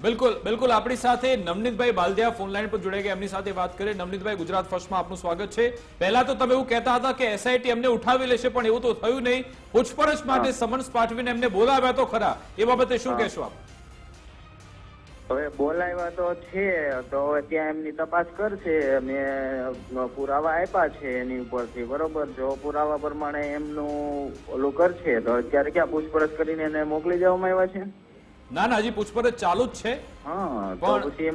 બિલકુલ બિલકુલ આપણી સાથે નવનીતભાઈ બાલદિયા ફોન લાઈન પર જોડાઈ ગયા, એમની સાથે વાત કરીએ। નવનીતભાઈ, ગુજરાત ફર્સ્ટમાં આપનું સ્વાગત છે। પહેલા તો તમે એવું કહેતા હતા કે એસઆઈટી એમને ઉઠાવી લેશે, પણ એવું તો થયું નહીં। પૂછપરછ માટે સમન્સ પાઠવીને એમને બોલાવ્યા તો ખરા, એ બાબતે શું કહેશો આપ? હવે બોલાવ્યા તો છે, તો હવે ત્યાં એમની તપાસ કરશે। મેં પુરાવા આપ્યા છે એની ઉપરથી, બરોબર। જો પુરાવા પ્રમાણે એમનું ઓલું કરશે તો અત્યારે ક્યાં પૂછપરછ કરીને એને મોકલી દેવામાં આવ્યા છે? ના ના, હજી પૂછપરછ ચાલુ જ છે। હા, તો પછી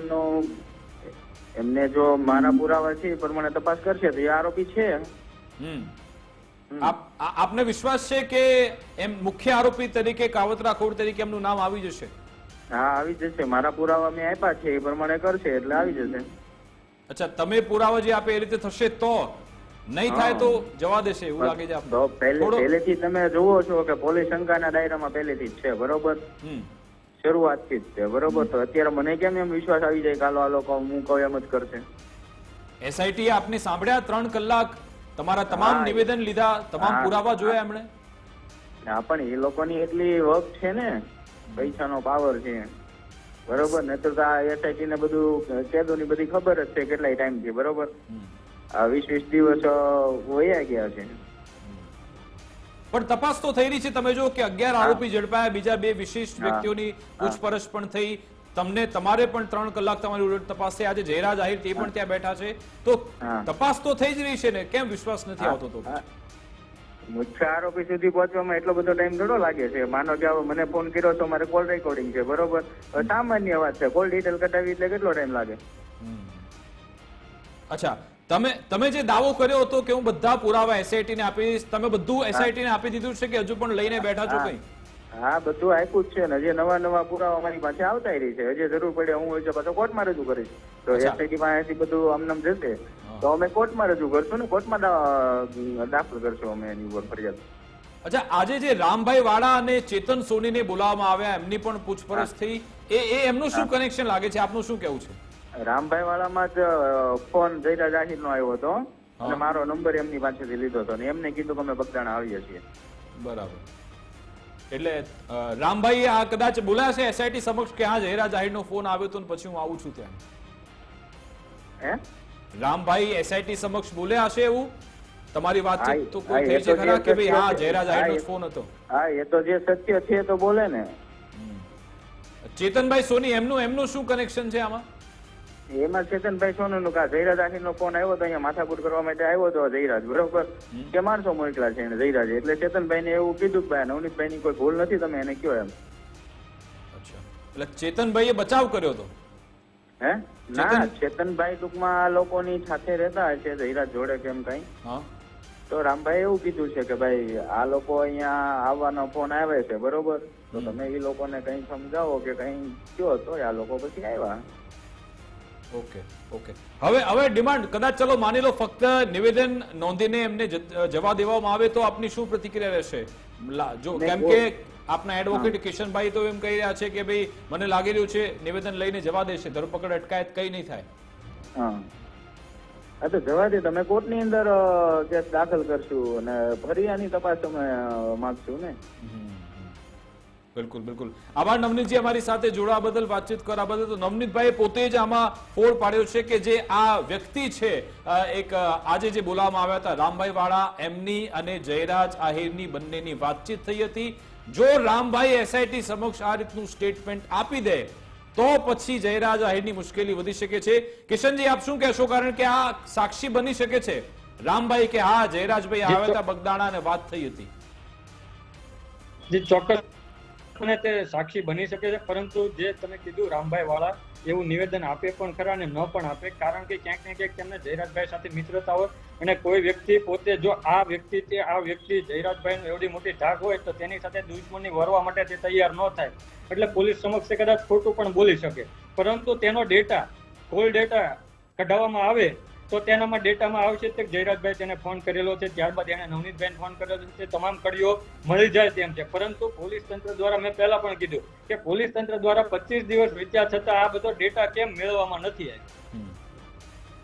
એમને જો મારા પુરાવા છે એ પ્રમાણે તપાસ કરશે તો એ આરોપી છે। આપને વિશ્વાસ છે કે એમ મુખ્ય આરોપી તરીકે, કાવતરાખોર તરીકે એમનું નામ આવી જશે? હા, આવી જશે। મારા પુરાવા મેં આપ્યા છે એ પ્રમાણે કરશે એટલે આવી જશે। અચ્છા, તમે પુરાવા જે આપે એ રીતે થશે તો? નહીં થાય તો જવા દેશે એવું લાગે છે આપને? તો પહેલેથી તમે જુઓ છો કે પોલીસ શંકાના દાયરામાં પહેલેથી જ છે, બરોબર। શરૂઆતથી જ છે, બરોબર। તો અત્યારે મને કેમ એમ વિશ્વાસ આવી જાય કે હાલો આ લોકો હું કહું એમ જ કરશે? એસઆઈટી આપને સાંભળ્યા, 3 કલાક તમારા તમામ નિવેદન લીધા, તમામ પુરાવા જોયા એમણે? હા, પણ એ લોકોની એટલી વર્ક છે ને, પૈસાનો પાવર છે, બરોબર। નહીતર તો આ એસઆઈટી ને બધું કેદોની બધી ખબર જ છે કેટલાય ટાઈમ થી, બરોબર। આ 20-20 દિવસ વયા ગયા છે, પણ તપાસ તો થઈ રહી છે। તમે જો કે 11 આરોપી ઝડપાયા, બીજા 2 વિશિષ્ટ વ્યક્તિઓની પૂછપરછ પણ થઈ, તમારે પણ 3 કલાક તમારી ઉલટ તપાસ થઈ। આજે જયરાજ આહિર તે પણ ત્યાં બેઠા છે, તો તપાસ તો થઈ જ રહી છે ને, કેમ વિશ્વાસ નથી આવતો? તો મુખ્ય આરોપી સુધી પહોંચવામાં એટલો બધો ટાઈમ થોડો લાગે છે? માનો કે મને ફોન કર્યો તો મારે કોલ રેકોર્ડિંગ છે, બરોબર। સામાન્ય વાત છે, કોલ ડિટેલ કઢાવી એટલે કેટલો ટાઈમ લાગે? અચ્છા, તમે જે દાવો કર્યો હતો કે હું બધા પુરાવા એસઆઈટી ને આપીશ, તમે બધું એસઆઈટી ને આપી દીધું છે કે હજુ પણ લઈને બેઠા છો કઈ? હા, બધું આપ્યું જ છે ને। જે નવા પુરાવા મારી પાસે આવતા રહી છે, જે જરૂર પડે હું હોય છે પાછો કોર્ટમાં રજૂ કરીશ। તો એસઆઈટી પાસેથી બધું આમનામ જશે તો અમે કોર્ટમાં રજૂ કરશું ને, કોર્ટમાં દાખલ કરશું અમે એની ઉપર ફરિયાદ। અચ્છા, આજે જે રામભાઈ વાળા અને ચેતન સોનીને બોલાવવામાં આવ્યા, એમની પણ પૂછપરછ થઈ, એ એમનું શું કનેક્શન લાગે છે? આપનું શું કહેવું છે? રામભાઈ વાળામાં જ ફોન જયરાજ આહિર નો આવ્યો હતો અને મારો નંબર એમની પાસેથી લીધો હતો ને એમને કીધું કે અમે બગદાણા આવીએ છીએ, બરાબર। એટલે રામભાઈ આ કદાચ બોલ્યા છે એસઆઈટી સમક્ષ કે હા જયરાજ આહિર નો ફોન આવ્યો હતો ને પછી હું આવું છું ત્યાં? રામભાઈ એસઆઈટી સમક્ષ બોલ્યા હશે એવું? તમારી વાતચીત તો કોઈ થઈ છે ખરા કે ભાઈ હા જયરાજ આહિર નો ફોન હતો? હા, એ તો જે સત્ય છે તો બોલે ને। ચેતનભાઈ સોની એમનું શું કનેક્શન છે આમાં? એમાં ચેતનભાઈ સોનુ નું કા જયરાજ આહિર નો ફોન આવ્યો હતો, અહીંયા માથાકૂટ કરવા માટે આવ્યો હતો જયરાજ, બરોબર। કે માણસો મોકલા છે એને જયરાજ, એટલે ચેતનભાઈ ને એવું કીધું કે ભાઈ નવનીતભાઈ ની કોઈ ભૂલ નથી, તમે એને કયો એમ। અચ્છા, એટલે ચેતનભાઈ એ બચાવ કર્યો હતો? હે ના, ચેતનભાઈ ટૂંકમાં લોકોની સાથે રહેતા હશે જયરાજ જોડે કેમ કઈ, તો રામભાઈ એવું કીધું છે કે ભાઈ આ લોકો અહીંયા આવવાનો ફોન આવે છે, બરોબર, તો તમે એ લોકોને કઈ સમજાવો કે કઈ કયો, તો આ લોકો પછી આવ્યા। ઓકે ઓકે, હવે ડિમાન્ડ કદાચ ચલો માની લો ફક્ત નિવેદન નોંધીને એમને જવા દેવામાં આવે તો આપની શું પ્રતિક્રિયા રહેશે? જો કેમ કે આપના એડવોકેટ કિશનભાઈ તો એમ કહી રહ્યા છે કે ભાઈ મને લાગી રહ્યું છે નિવેદન લઈને જવા દેશે, ધરપકડ અટકાયત કઈ નહીં થાય। હા, તો જવા દે, તમે કોર્ટની અંદર કેસ દાખલ કરશું અને ફરી આની તપાસ તમે માંગશું ને? બિલકુલ બિલકુલ, આભાર નવનીતજી અમારી સાથે જોડવા બદલ, વાતચીત કરવા બદલ। તો નવનીતભાઈ પોતે જ આમાં ફોડ પાડ્યો છે કે જે આ વ્યક્તિ છે, એક આજે જે બોલાવવામાં આવ્યા હતા રામભાઈ વાળા, એમની અને જયરાજ આહિરની બંનેની વાતચીત થઈ હતી। જો રામભાઈ એસઆઈટી સમક્ષ આ રીતનું સ્ટેટમેન્ટ આપી દે તો પછી જયરાજ આહિરની મુશ્કેલી વધી શકે છે। કિશનજી, આપ શું કહેશો? કારણ કે આ સાક્ષી બની શકે છે રામભાઈ કે હા જયરાજભાઈ આવ્યા હતા બગદાણા અને વાત થઈ હતી। જી ચોક્કસ તે સાક્ષી બની શકે છે, પરંતુ જે તમે કીધું રામભાઈ વાળા એવું નિવેદન આપે પણ ખરા અને ન પણ આપે, કારણ કે ક્યાંક ને ક્યાંક તેમને જયરાજભાઈ સાથે મિત્રતા હોય અને કોઈ વ્યક્તિ પોતે જો આ વ્યક્તિ જયરાજભાઈ એવડી મોટી ધાક હોય તો તેની સાથે દુશ્મની વરવા માટે તે તૈયાર ન થાય, એટલે પોલીસ સમક્ષ કદાચ ખોટું પણ બોલી શકે, પરંતુ તેનો ડેટા કોલ ડેટા કઢાવવામાં આવે તો તેનામાં ડેટામાં આવશે કે જયરાજભાઈ તેને ફોન કરેલો છે, ત્યારબાદ એને નવનીતભાઈને ફોન કરેલો છે, તમામ કડીઓ મળી જાય તેમ છે। પરંતુ પોલીસ તંત્ર દ્વારા મેં પહેલા પણ કીધું કે પોલીસ તંત્ર દ્વારા 25 દિવસ વીત્યા છતાં આ બધો ડેટા કેમ મેળવવામાં નથી આવ્યો?